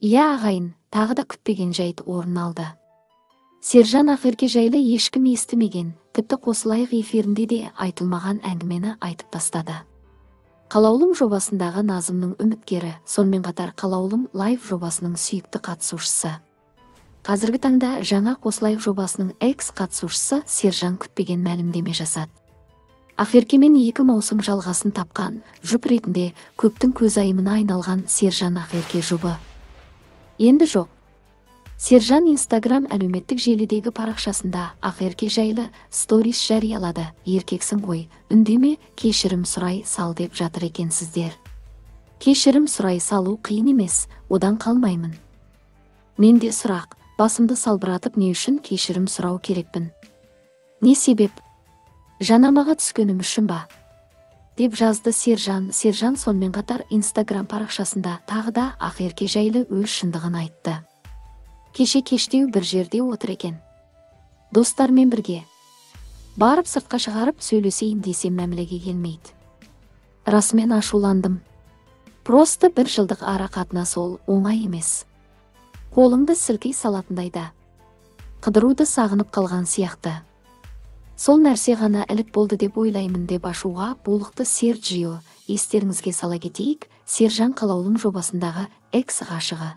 Иә ағайын, тағы да күтпеген жайт орын алды. Сержан Ақерке жайлы ешкім естімеген, тіпті Қосылайық эфирінде де айтылмаған әңгімені айтып тастады. Қалаулым жобасындағы Назымның үміткері, сонымен қатар Қалаулым лайв жобасының сүйікті қатысушысы. Қазіргі таңда жаңа Қосылайық жобасының экс қатысушысы Сержан күтпеген мәлімдеме жасады. Ақеркемен 2 маусым жалғасын тапқан жұп ретінде көптің көзайымына айналған Сержан Ақерке жұбы. Енді жоқ. Сержан Инстаграм әлеуметтік желідегі парақшасында Ақерке жайлы сторис жариялады. Еркексің ғой, үндеме, кешірім сұрай сал деп жатыр екенсіздер. Кешірім сұрай салу қиын емес, одан қалмаймын. Менде сұрақ, басымды салбыратып не үшін кешірім сұрау керекпін? Не себеп? Жанамаға түскенім үшін ба? Деп жазды Сержан. Сержан сонымен қатар Инстаграм парақшасында тағы да Ақерке жайлы өз шындығын айтты. Кеше кештеу бір жерде отыр екен. Достармен бірге. Барып сыртқа шығарып сөйлесейін десем мәмілеге келмейді. Расымен ашуландым. Просто бір жылдық ара қатынас ол оңай емес. Қолыңды сілкей салатындайда. Қыдыруды сағынып қалған сияқты. Сол нәрсе ғана ілік болды деп ойлаймын деп ашуға булықты Серджио. Естеріңізге сала кетейік, Сержан Қалаулым жобасындағы экс ғашығы,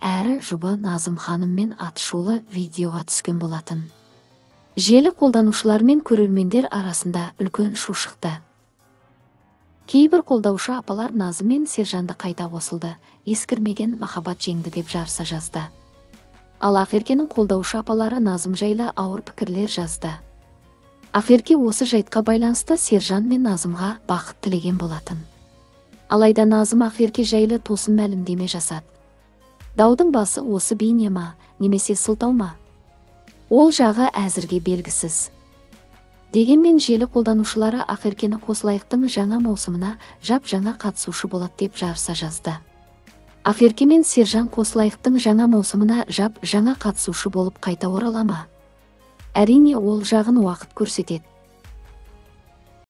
әрі жұбы Назым ханыммен атышулы видеоға түскен болатын. Желі қолданушылар мен көрермендер арасында үлкен шу шықты. Кейбір қолдаушы апалар Назым мен Сержанды қайта қосылды, ескірмеген махаббат жеңді деп жарыса жазды. Ал Ақеркенің қолдаушы апалары Назым жайлы ауыр пікірлер жазды. Ақерке осы жайтқа байланысты Сержан мен Назымға бақыт тілеген болатын. Алайда Назым Ақерке жайлы тосын мәлімдеме жасады. Даудың басы осы бейне ма, немесе сылтау ма? Ол жағы әзірге белгісіз. Дегенмен желі қолданушылары Ақеркені Қосылайықтың жаңа маусымына жап-жаңа қатысушы болады деп жарыса жазды. Ақерке мен Сержан Қосылайықтың жаңа маусымына жап-жаңа қатысушы болып қайта орала ма? Әрине ол жағын уақыт көрсетеді.